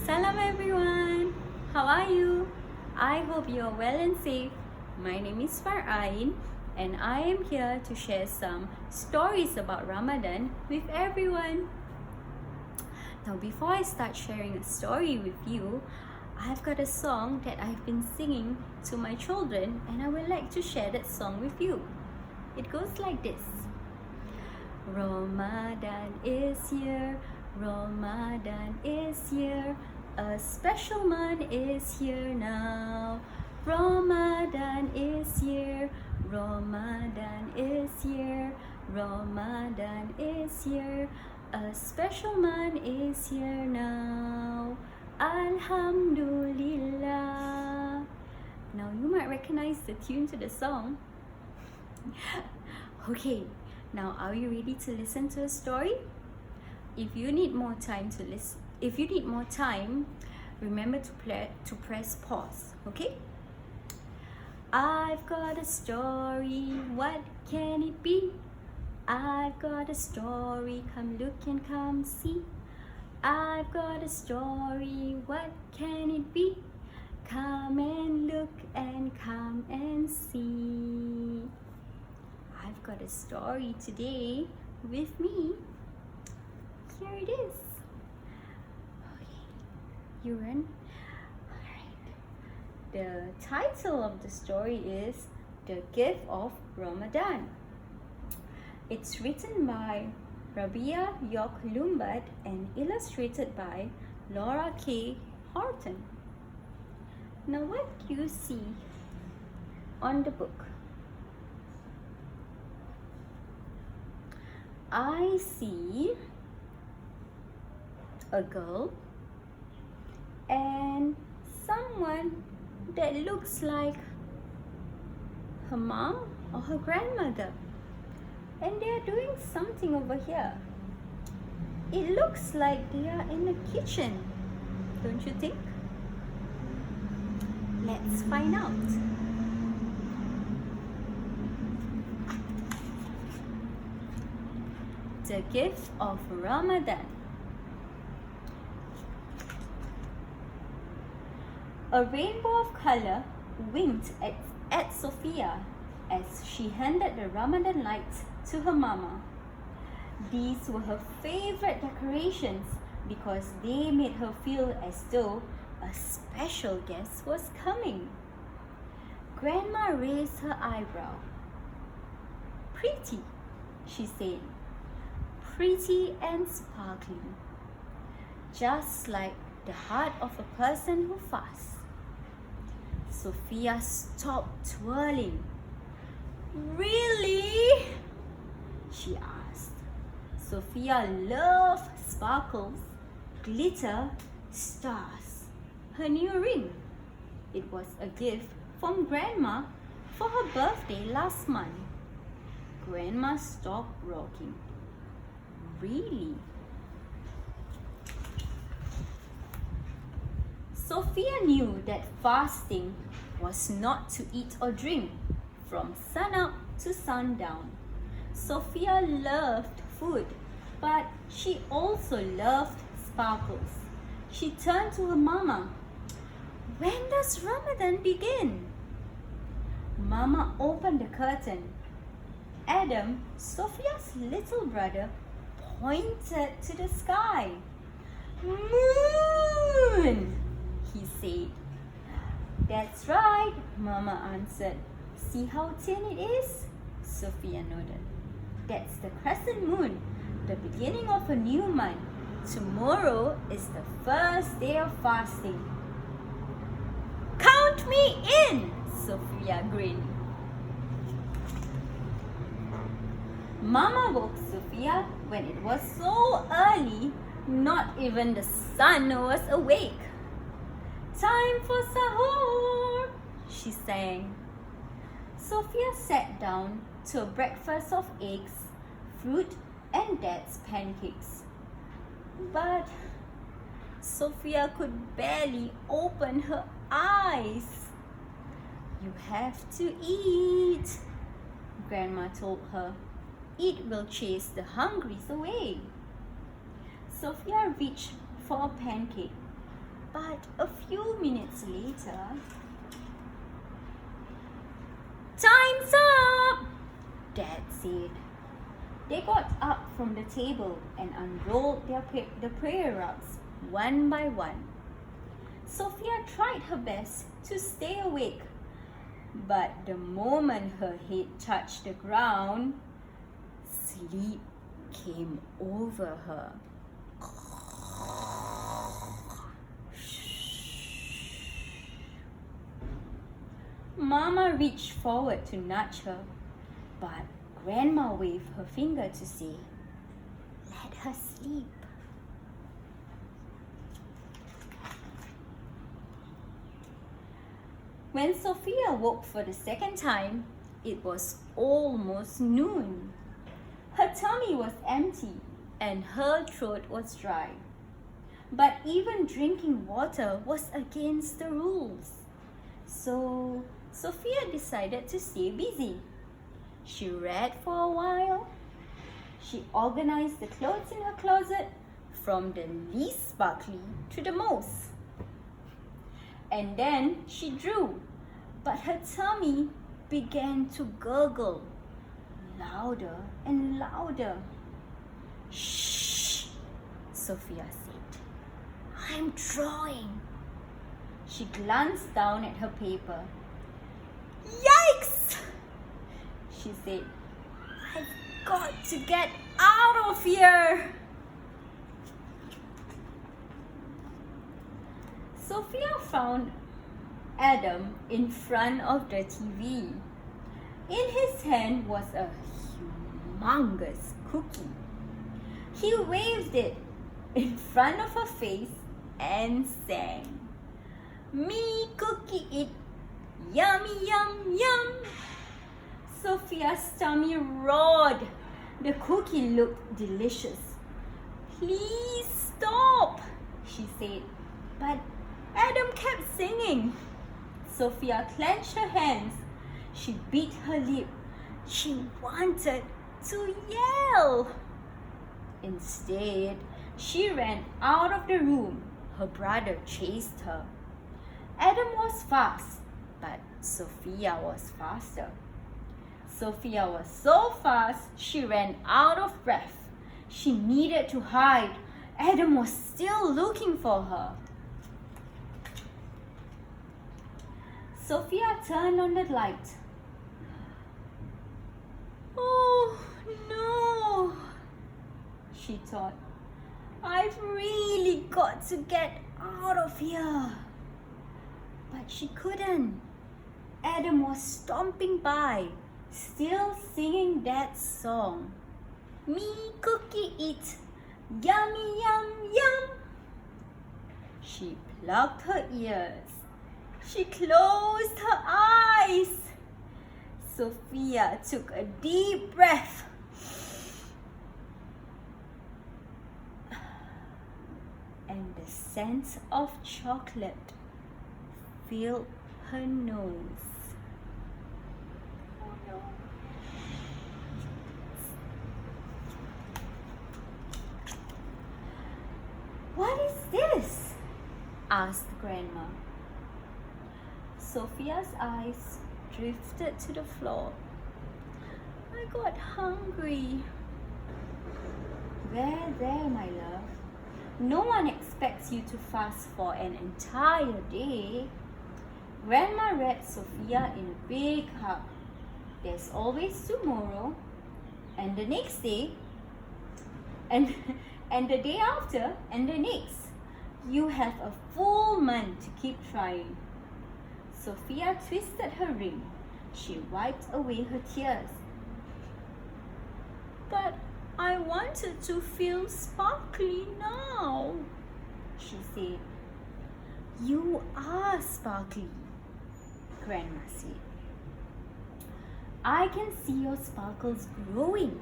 Salam everyone! How are you? I hope you are well and safe. My name is Farain and I am here to share some stories about Ramadan with everyone. Now before I start sharing a story with you, I've got a song that I've been singing to my children and I would like to share that song with you. It goes like this. Ramadan is here, Ramadan is here, a special month is here now. Ramadan is here, Ramadan is here, Ramadan is here, a special month is here now. Alhamdulilah. Now you might recognize the tune to the song. Okay, now are you ready to listen to a story? If you need more time to listen, remember to press pause, okay? I've got a story, what can it be? I've got a story, come look and come see. I've got a story, what can it be? Come and look and come and see. I've got a story today with me. Here it is. Okay, you run. Alright. The title of the story is The Gift of Ramadan. It's written by Rabia York Lombard and illustrated by Laura K. Horton. Now what do you see on the book? I see a girl and someone that looks like her mom or her grandmother, and they are doing something over here. It looks like they are in the kitchen, don't you think? Let's find out. The Gift of Ramadan. A rainbow of color winked at Sophia as she handed the Ramadan lights to her mama. These were her favorite decorations because they made her feel as though a special guest was coming. Grandma raised her eyebrow. Pretty, she said. Pretty and sparkling. Just like the heart of a person who fasts. Sophia stopped twirling. Really? She asked. Sophia loved sparkles, glitter, stars. Her new ring. It was a gift from Grandma for her birthday last month. Grandma stopped rocking. Really? Sophia knew that fasting was not to eat or drink from sunup to sundown. Sophia loved food, but she also loved sparkles. She turned to her mama. When does Ramadan begin? Mama opened the curtain. Adam, Sophia's little brother, pointed to the sky. Moon, he said. That's right, Mama answered. See how thin it is? Sophia nodded. That's the crescent moon, the beginning of a new month. Tomorrow is the first day of fasting. Count me in, Sophia grinned. Mama woke Sophia when it was so early, not even the sun was awake. Time for sahur, she sang. Sophia sat down to a breakfast of eggs, fruit, and dad's pancakes. But Sophia could barely open her eyes. You have to eat, Grandma told her. It will chase the hungries away. Sophia reached for a pancake. But a few minutes later, "Time's up!" Dad said. They got up from the table and unrolled the prayer rugs one by one. Sophia tried her best to stay awake, but the moment her head touched the ground, sleep came over her. Mama reached forward to nudge her, but Grandma waved her finger to say, "Let her sleep." When Sophia woke for the second time, it was almost noon. Her tummy was empty and her throat was dry. But even drinking water was against the rules. So Sophia decided to stay busy. She read for a while. She organized the clothes in her closet from the least sparkly to the most. And then she drew, but her tummy began to gurgle louder and louder. "Shh," Sophia said. "I'm drawing." She glanced down at her paper. "Yikes!" she said. "I've got to get out of here." Sophia found Adam in front of the TV. In his hand was a humongous cookie. He waved it in front of her face and sang, "Me cookie eat, yummy yum yum." Sophia's tummy roared. The cookie looked delicious. "Please stop," she said. But Adam kept singing. Sophia clenched her hands. She bit her lip. She wanted to yell. Instead, she ran out of the room. Her brother chased her. Adam was fast, but Sophia was faster. Sophia was so fast, she ran out of breath. She needed to hide. Adam was still looking for her. Sophia turned on the light. "Oh no," she thought. "I've really got to get out of here." But she couldn't. Adam was stomping by, still singing that song. "Me cookie eat, yummy yum yum." She plugged her ears. She closed her eyes. Sophia took a deep breath. And the scent of chocolate filled her nose. Oh no. "What is this?" asked Grandma. Sophia's eyes drifted to the floor. "I got hungry." There, my love. No one expects you to fast for an entire day. Grandma wrapped Sophia in a big hug. There's always tomorrow, and the next day, and the day after, and the next. You have a full month to keep trying. Sophia twisted her ring. She wiped away her tears. "But I wanted to feel sparkly now," she said. "You are sparkly," Grandma said. "I can see your sparkles growing."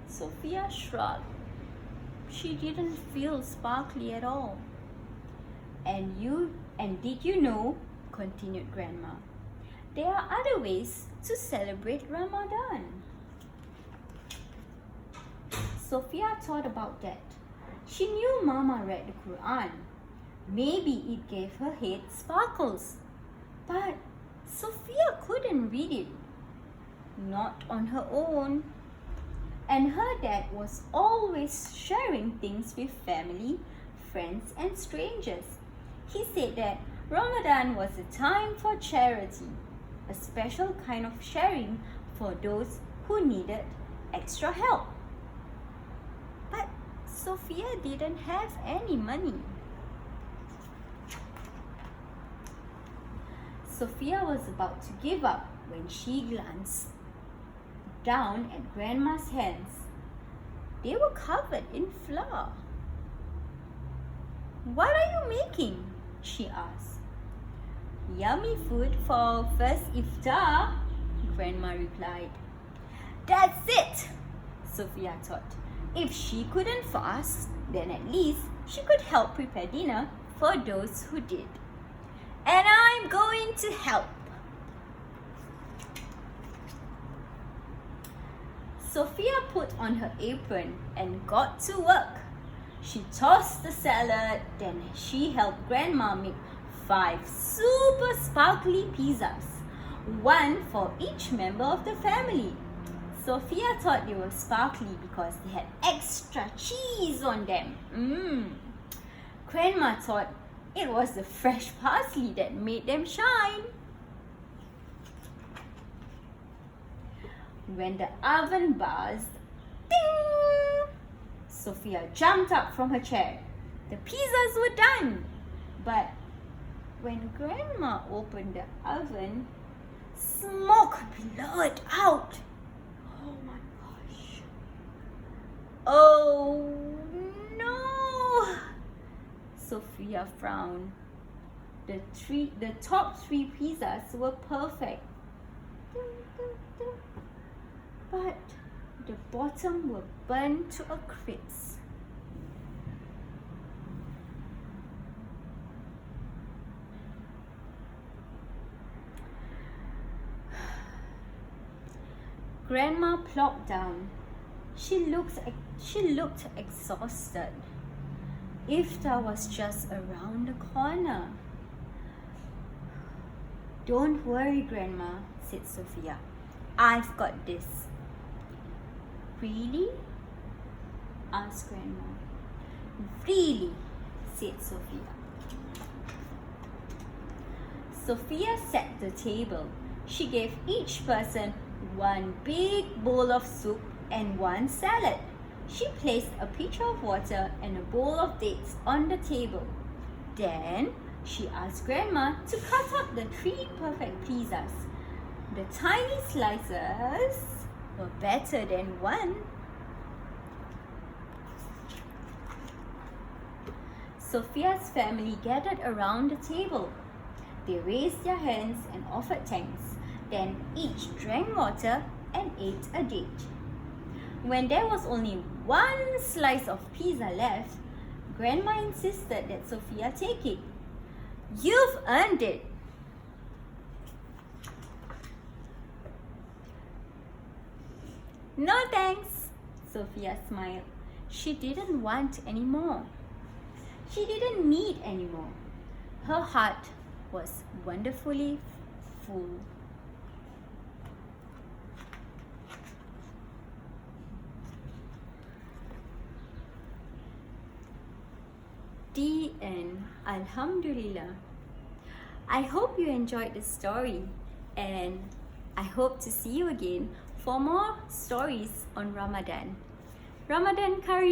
Sophia shrugged. She didn't feel sparkly at all. And did you know," continued Grandma, "there are other ways to celebrate Ramadan." Sophia thought about that. She knew Mama read the Quran. Maybe it gave her head sparkles. But Sophia couldn't read it. Not on her own. And her dad was always sharing things with family, friends, and strangers. He said that Ramadan was a time for charity, a special kind of sharing for those who needed extra help. But Sophia didn't have any money. Sophia was about to give up when she glanced down at Grandma's hands. They were covered in flour. "What are you making?" she asked. "Yummy food for our first iftar," Grandma replied. "That's it," Sophia thought. If she couldn't fast, then at least she could help prepare dinner for those who did. "And I'm going to help." Sophia put on her apron and got to work. She tossed the salad, then she helped Grandma make 5 super sparkly pizzas, one for each member of the family. Sophia thought they were sparkly because they had extra cheese on them. Grandma thought it was the fresh parsley that made them shine. When the oven buzzed, ding! Sophia jumped up from her chair. The pizzas were done. But when Grandma opened the oven, smoke blurred out. Oh my gosh. Oh no! Sophia frowned. The top 3 pizzas were perfect. But the bottom were burnt to a crisp. Grandma plopped down. She looked exhausted. Iftar was just around the corner. "Don't worry, Grandma," said Sophia. "I've got this." "Really?" asked Grandma. "Really," said Sophia. Sophia set the table. She gave each person 1 big bowl of soup and 1 salad. She placed a pitcher of water and a bowl of dates on the table. Then she asked Grandma to cut up the 3 perfect pizzas. The tiny slices were better than one. Sophia's family gathered around the table. They raised their hands and offered thanks. Then each drank water and ate a date. When there was only 1 slice of pizza left, Grandma insisted that Sophia take it. "You've earned it." "No thanks," Sophia smiled. She didn't want any more. She didn't need any more. Her heart was wonderfully full. The end. Alhamdulilah. I hope you enjoyed the story, and I hope to see you again for more stories on Ramadan. Ramadan Kareem.